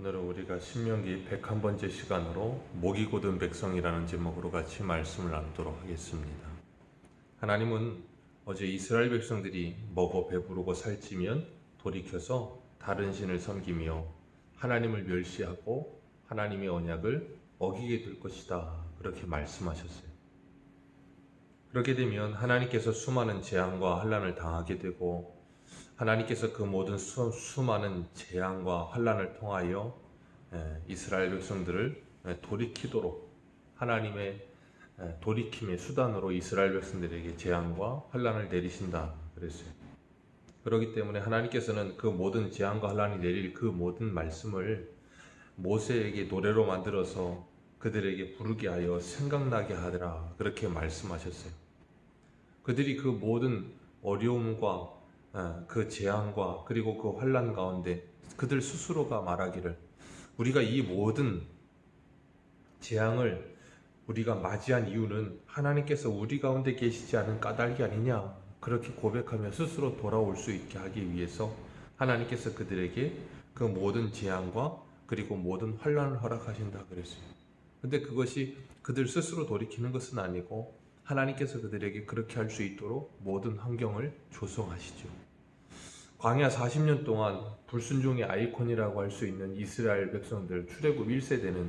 오늘은 우리가 신명기 101번째 시간으로 목이 곧은 백성이라는 제목으로 같이 말씀을 나누도록 하겠습니다. 하나님은 어제 이스라엘 백성들이 먹어 배부르고 살찌면 돌이켜서 다른 신을 섬기며 하나님을 멸시하고 하나님의 언약을 어기게 될 것이다, 그렇게 말씀하셨어요. 그렇게 되면 하나님께서 수많은 재앙과 환난을 당하게 되고, 하나님께서 그 모든 수많은 재앙과 환난을 통하여 이스라엘 백성들을 돌이키도록, 하나님의 돌이킴의 수단으로 이스라엘 백성들에게 재앙과 환난을 내리신다 그랬어요. 그렇기 때문에 하나님께서는 그 모든 재앙과 환난이 내릴 그 모든 말씀을 모세에게 노래로 만들어서 그들에게 부르게 하여 생각나게 하더라, 그렇게 말씀하셨어요. 그들이 그 모든 어려움과 그 재앙과 그리고 그 환난 가운데 그들 스스로가 말하기를, 우리가 이 모든 재앙을 우리가 맞이한 이유는 하나님께서 우리 가운데 계시지 않은 까닭이 아니냐, 그렇게 고백하며 스스로 돌아올 수 있게 하기 위해서 하나님께서 그들에게 그 모든 재앙과 그리고 모든 환난을 허락하신다 그랬어요. 근데 그것이 그들 스스로 돌이키는 것은 아니고 하나님께서 그들에게 그렇게 할 수 있도록 모든 환경을 조성하시죠. 광야 40년 동안 불순종의 아이콘이라고 할 수 있는 이스라엘 백성들, 출애굽 1세대는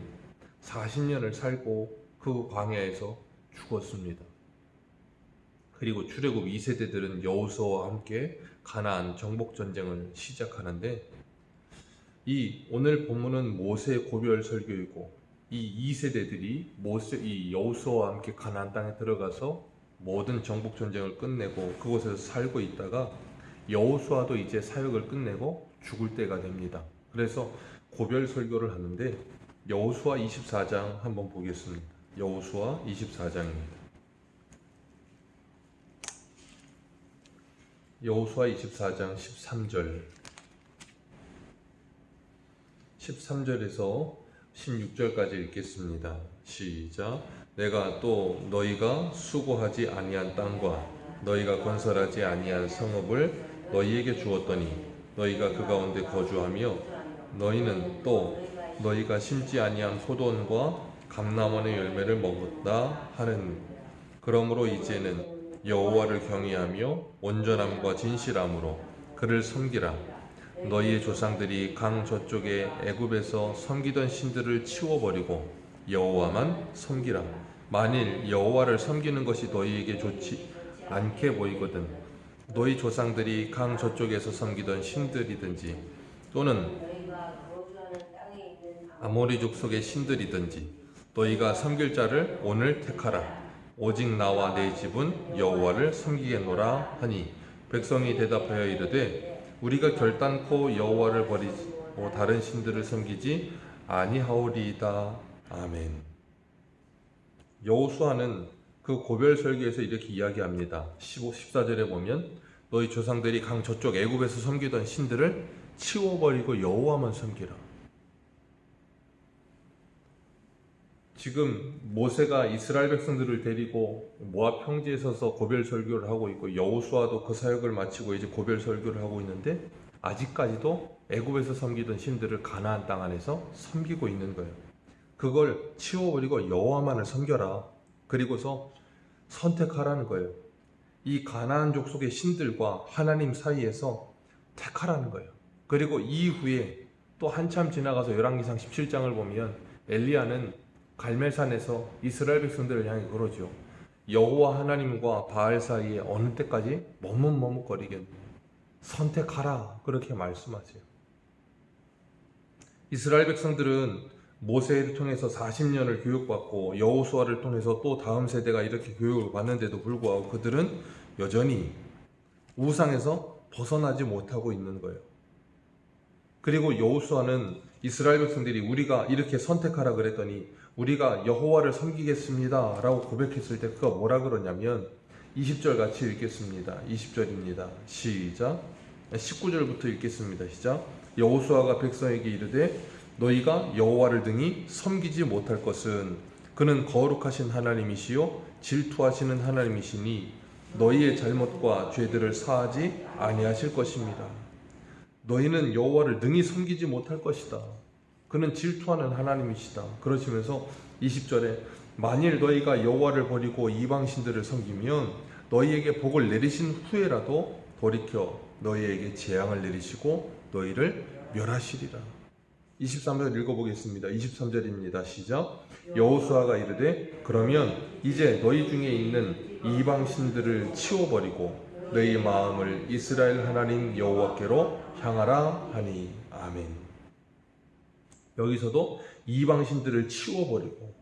40년을 살고 그 광야에서 죽었습니다. 그리고 출애굽 2세대들은 여호수아와 함께 가나안 정복 전쟁을 시작하는데, 이 오늘 본문은 모세의 고별 설교이고, 이 2세대들이 이 여호수아와 함께 가나안 땅에 들어가서 모든 정복 전쟁을 끝내고 그곳에서 살고 있다가 여호수아도 이제 사역을 끝내고 죽을 때가 됩니다. 그래서 고별 설교를 하는데, 여호수아 24장 한번 보겠습니다. 여호수아 24장입니다. 여호수아 24장 13절에서 16절까지 읽겠습니다. 시작. 내가 또 너희가 수고하지 아니한 땅과 너희가 건설하지 아니한 성읍을 너희에게 주었더니 너희가 그 가운데 거주하며, 너희는 또 너희가 심지 아니한 포도원과 감람원의 열매를 먹었다 하는. 그러므로 이제는 여호와를 경외하며 온전함과 진실함으로 그를 섬기라. 너희의 조상들이 강 저쪽에 애굽에서 섬기던 신들을 치워버리고 여호와만 섬기라. 만일 여호와를 섬기는 것이 너희에게 좋지 않게 보이거든 너희 조상들이 강 저쪽에서 섬기던 신들이든지 또는 아모리 족속의 신들이든지 너희가 섬길 자를 오늘 택하라. 오직 나와 내 집은 여호와를 섬기겠노라 하니, 백성이 대답하여 이르되 우리가 결단코 여호와를 버리고 다른 신들을 섬기지 아니하오리이다. 아멘. 여호수아는 그 고별 설교에서 이렇게 이야기합니다. 14절에 보면 너희 조상들이 강 저쪽 애굽에서 섬기던 신들을 치워버리고 여호와만 섬기라. 지금 모세가 이스라엘 백성들을 데리고 모압 평지에 서서 고별 설교를 하고 있고, 여호수아도 그 사역을 마치고 이제 고별 설교를 하고 있는데, 아직까지도 애굽에서 섬기던 신들을 가나안 땅 안에서 섬기고 있는 거예요. 그걸 치워버리고 여호와만을 섬겨라. 그리고서 선택하라는 거예요. 이 가나안 족속의 신들과 하나님 사이에서 택하라는 거예요. 그리고 이후에 또 한참 지나가서 열왕기상 17장을 보면 엘리야는 갈멜산에서 이스라엘 백성들을 향해 그러죠. 여호와 하나님과 바알 사이에 어느 때까지 머뭇머뭇거리겠느냐, 선택하라, 그렇게 말씀하세요. 이스라엘 백성들은 모세를 통해서 40년을 교육받고 여호수아를 통해서 또 다음 세대가 이렇게 교육을 받는데도 불구하고 그들은 여전히 우상에서 벗어나지 못하고 있는 거예요. 그리고 여호수아는 이스라엘 백성들이 우리가 이렇게 선택하라 그랬더니 우리가 여호와를 섬기겠습니다 라고 고백했을 때 그가 뭐라 그러냐면, 20절 같이 읽겠습니다. 20절입니다. 시작. 19절부터 읽겠습니다. 시작. 여호수아가 백성에게 이르되 너희가 여호와를 등이 섬기지 못할 것은 그는 거룩하신 하나님이시요 질투하시는 하나님이시니 너희의 잘못과 죄들을 사하지 아니하실 것입니다. 너희는 여호와를 능히 섬기지 못할 것이다. 그는 질투하는 하나님이시다. 그러시면서 20절에 만일 너희가 여호와를 버리고 이방신들을 섬기면 너희에게 복을 내리신 후에라도 돌이켜 너희에게 재앙을 내리시고 너희를 멸하시리라. 23절 읽어보겠습니다. 23절입니다. 시작. 여호수아가 이르되 그러면 이제 너희 중에 있는 이방신들을 치워버리고 너희 마음을 이스라엘 하나님 여호와께로 향하라 하니. 아멘. 여기서도 이방신들을 치워버리고,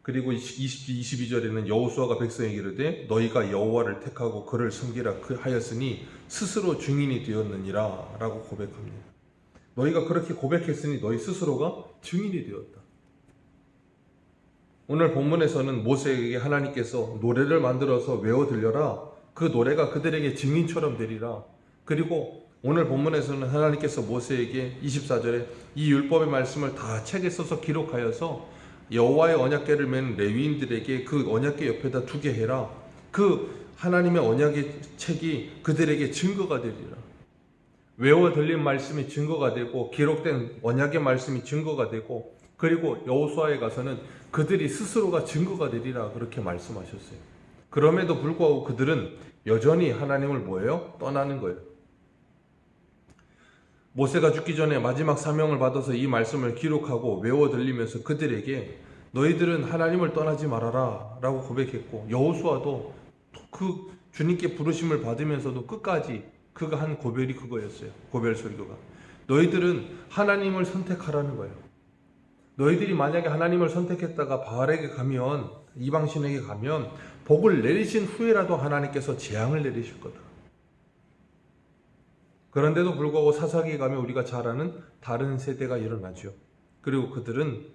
그리고 22절에는 여호수아가 백성에게 이르되 너희가 여호와를 택하고 그를 섬기라 하였으니 스스로 증인이 되었느니라 라고 고백합니다. 너희가 그렇게 고백했으니 너희 스스로가 증인이 되었다. 오늘 본문에서는 모세에게 하나님께서 노래를 만들어서 외워 들려라. 그 노래가 그들에게 증인처럼 되리라. 그리고 오늘 본문에서는 하나님께서 모세에게 24절에 이 율법의 말씀을 다 책에 써서 기록하여서 여호와의 언약궤를 맨 레위인들에게 그 언약궤 옆에다 두게 해라. 그 하나님의 언약의 책이 그들에게 증거가 되리라. 외워 들린 말씀이 증거가 되고 기록된 언약의 말씀이 증거가 되고, 그리고 여호수아에 가서는 그들이 스스로가 증거가 되리라 그렇게 말씀하셨어요. 그럼에도 불구하고 그들은 여전히 하나님을 뭐예요? 떠나는 거예요. 모세가 죽기 전에 마지막 사명을 받아서 이 말씀을 기록하고 외워 들리면서 그들에게 너희들은 하나님을 떠나지 말아라 라고 고백했고, 여호수아도 그 주님께 부르심을 받으면서도 끝까지 그가 한 고별이 그거였어요. 고별 설교가 너희들은 하나님을 선택하라는 거예요. 너희들이 만약에 하나님을 선택했다가 바알에게 가면, 이방신에게 가면 복을 내리신 후에라도 하나님께서 재앙을 내리실 거다. 그런데도 불구하고 사사기에 가면 우리가 잘 아는 다른 세대가 일어나죠. 그리고 그들은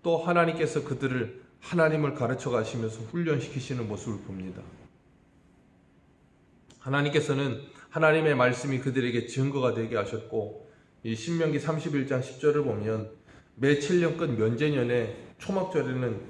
또 하나님께서 그들을 하나님을 가르쳐 가시면서 훈련시키시는 모습을 봅니다. 하나님께서는 하나님의 말씀이 그들에게 증거가 되게 하셨고, 이 신명기 31장 10절을 보면 매 7년 끝 면제년에 초막절에는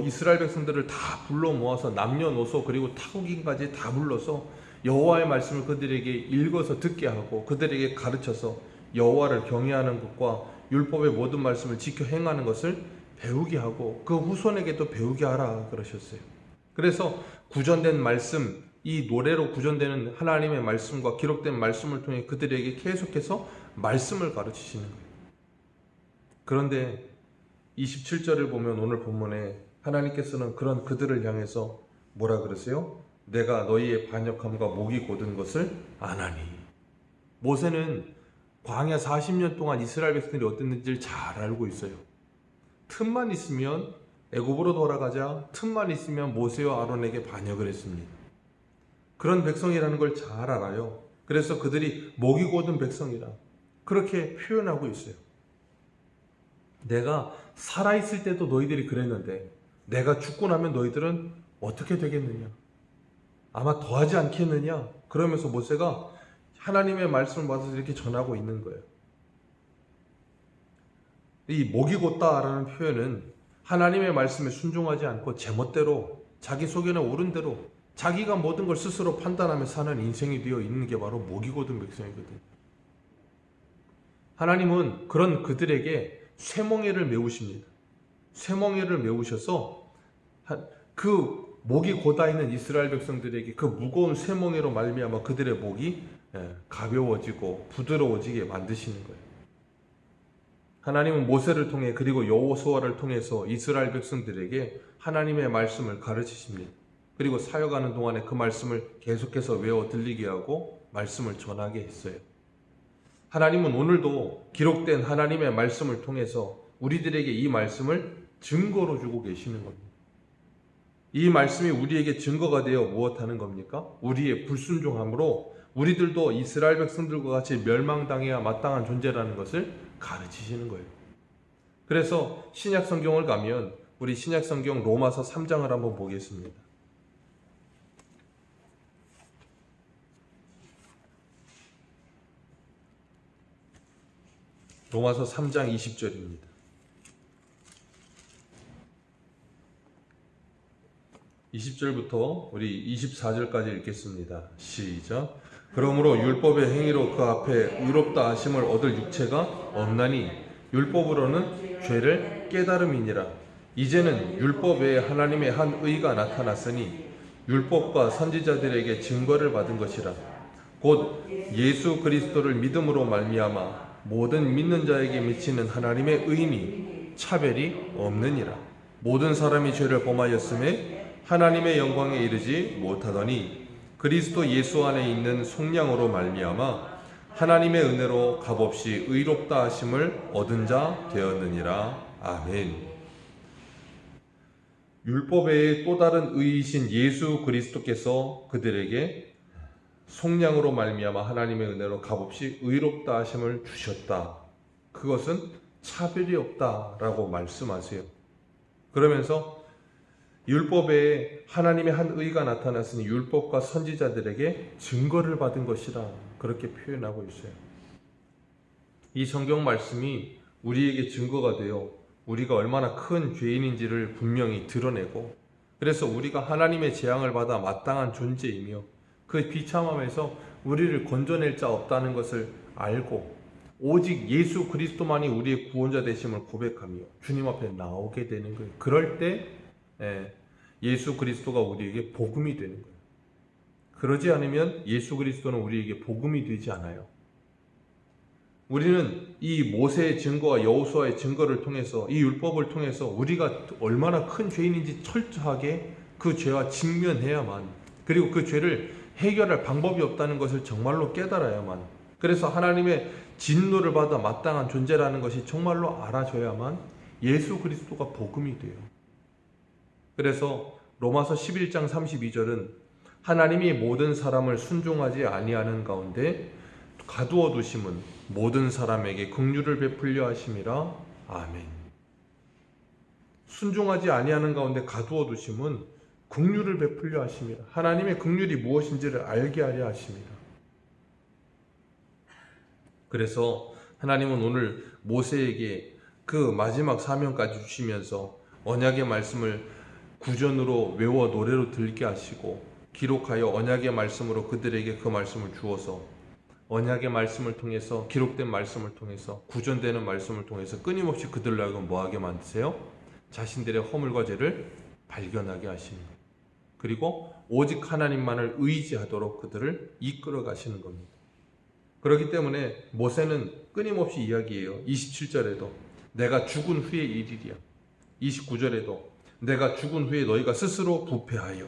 이스라엘 백성들을 다 불러 모아서 남녀노소 그리고 타국인까지 다 불러서 여호와의 말씀을 그들에게 읽어서 듣게 하고 그들에게 가르쳐서 여호와를 경외하는 것과 율법의 모든 말씀을 지켜 행하는 것을 배우게 하고 그 후손에게도 배우게 하라 그러셨어요. 그래서 구전된 말씀, 이 노래로 구전되는 하나님의 말씀과 기록된 말씀을 통해 그들에게 계속해서 말씀을 가르치시는 거예요. 그런데 27절을 보면 오늘 본문에 하나님께서는 그런 그들을 향해서 뭐라 그러세요? 내가 너희의 반역함과 목이 곧은 것을 아나니. 모세는 광야 40년 동안 이스라엘 백성들이 어땠는지를 잘 알고 있어요. 틈만 있으면 애굽으로 돌아가자, 틈만 있으면 모세와 아론에게 반역을 했습니다. 그런 백성이라는 걸 잘 알아요. 그래서 그들이 목이 곧은 백성이라 그렇게 표현하고 있어요. 내가 살아있을 때도 너희들이 그랬는데 내가 죽고 나면 너희들은 어떻게 되겠느냐? 아마 더하지 않겠느냐? 그러면서 모세가 하나님의 말씀을 받아서 이렇게 전하고 있는 거예요. 이 목이 곧다라는 표현은 하나님의 말씀에 순종하지 않고 제멋대로 자기 속에는 옳은 대로 자기가 모든 걸 스스로 판단하며 사는 인생이 되어 있는 게 바로 목이 곧은 백성이거든요. 하나님은 그런 그들에게 쇠멍에를 메우십니다. 쇠멍에를 메우셔서 그 목이 곧아 있는 이스라엘 백성들에게 그 무거운 쇠멍에로 말미암아 그들의 목이 가벼워지고 부드러워지게 만드시는 거예요. 하나님은 모세를 통해 그리고 여호수아를 통해서 이스라엘 백성들에게 하나님의 말씀을 가르치십니다. 그리고 사역하는 동안에 그 말씀을 계속해서 외워 들리게 하고 말씀을 전하게 했어요. 하나님은 오늘도 기록된 하나님의 말씀을 통해서 우리들에게 이 말씀을 증거로 주고 계시는 겁니다. 이 말씀이 우리에게 증거가 되어 무엇하는 겁니까? 우리의 불순종함으로 우리들도 이스라엘 백성들과 같이 멸망당해야 마땅한 존재라는 것을 가르치시는 거예요. 그래서 신약 성경을 가면 우리 신약 성경 로마서 3장을 한번 보겠습니다. 로마서 3장 20절입니다. 20절부터 우리 24절까지 읽겠습니다. 시작. 그러므로 율법의 행위로 그 앞에 의롭다 하심을 얻을 육체가 없나니 율법으로는 죄를 깨달음이니라. 이제는 율법 외에 하나님의 한 의가 나타났으니 율법과 선지자들에게 증거를 받은 것이라. 곧 예수 그리스도를 믿음으로 말미암아 모든 믿는 자에게 미치는 하나님의 의니 차별이 없느니라. 모든 사람이 죄를 범하였음에 하나님의 영광에 이르지 못하더니 그리스도 예수 안에 있는 속량으로 말미암아 하나님의 은혜로 값없이 의롭다 하심을 얻은 자 되었느니라. 아멘. 율법 외에 또 다른 의이신 예수 그리스도께서 그들에게 속량으로 말미암아 하나님의 은혜로 값없이 의롭다 하심을 주셨다. 그것은 차별이 없다라고 말씀하세요. 그러면서 율법 외에 하나님의 한 의가 나타났으니 율법과 선지자들에게 증거를 받은 것이라 그렇게 표현하고 있어요. 이 성경 말씀이 우리에게 증거가 되어 우리가 얼마나 큰 죄인인지를 분명히 드러내고, 그래서 우리가 하나님의 재앙을 받아 마땅한 존재이며 그 비참함에서 우리를 건져낼 자 없다는 것을 알고 오직 예수 그리스도만이 우리의 구원자 되심을 고백하며 주님 앞에 나오게 되는 거예요. 그럴 때 예수 그리스도가 우리에게 복음이 되는 거예요. 그러지 않으면 예수 그리스도는 우리에게 복음이 되지 않아요. 우리는 이 모세의 증거와 여호수아의 증거를 통해서, 이 율법을 통해서 우리가 얼마나 큰 죄인인지 철저하게 그 죄와 직면해야만, 그리고 그 죄를 해결할 방법이 없다는 것을 정말로 깨달아야만, 그래서 하나님의 진노를 받아 마땅한 존재라는 것이 정말로 알아져야만 예수 그리스도가 복음이 돼요. 그래서 로마서 11장 32절은 하나님이 모든 사람을 순종하지 아니하는 가운데 가두어 두심은 모든 사람에게 긍휼을 베풀려 하심이라. 아멘. 순종하지 아니하는 가운데 가두어 두심은 긍휼을 베풀려 하심이라. 하나님의 긍휼이 무엇인지를 알게 하려 하심이라. 그래서 하나님은 오늘 모세에게 그 마지막 사명까지 주시면서 언약의 말씀을 구전으로 외워 노래로 들게 하시고 기록하여 언약의 말씀으로 그들에게 그 말씀을 주어서 언약의 말씀을 통해서, 기록된 말씀을 통해서, 구전되는 말씀을 통해서 끊임없이 그들로 하여금 뭐하게 만드세요? 자신들의 허물과 죄를 발견하게 하십니다. 그리고 오직 하나님만을 의지하도록 그들을 이끌어 가시는 겁니다. 그렇기 때문에 모세는 끊임없이 이야기해요. 27절에도 내가 죽은 후의 일이랴. 29절에도 내가 죽은 후에 너희가 스스로 부패하여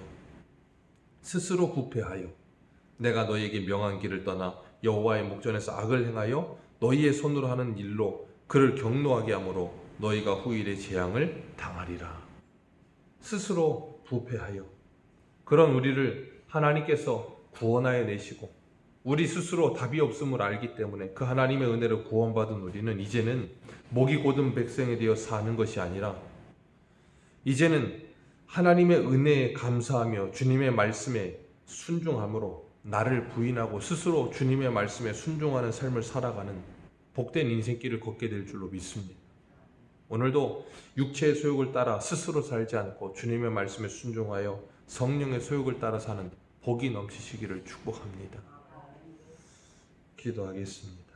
내가 너희에게 명한 길을 떠나 여호와의 목전에서 악을 행하여 너희의 손으로 하는 일로 그를 경노하게 하므로 너희가 후일에 재앙을 당하리라. 스스로 부패하여, 그런 우리를 하나님께서 구원하여 내시고 우리 스스로 답이 없음을 알기 때문에 그 하나님의 은혜를 구원받은 우리는 이제는 목이 곧은 백성에 되어 사는 것이 아니라 이제는 하나님의 은혜에 감사하며 주님의 말씀에 순종함으로 나를 부인하고 스스로 주님의 말씀에 순종하는 삶을 살아가는 복된 인생길을 걷게 될 줄로 믿습니다. 오늘도 육체의 소욕을 따라 스스로 살지 않고 주님의 말씀에 순종하여 성령의 소욕을 따라 사는 복이 넘치시기를 축복합니다. 기도하겠습니다.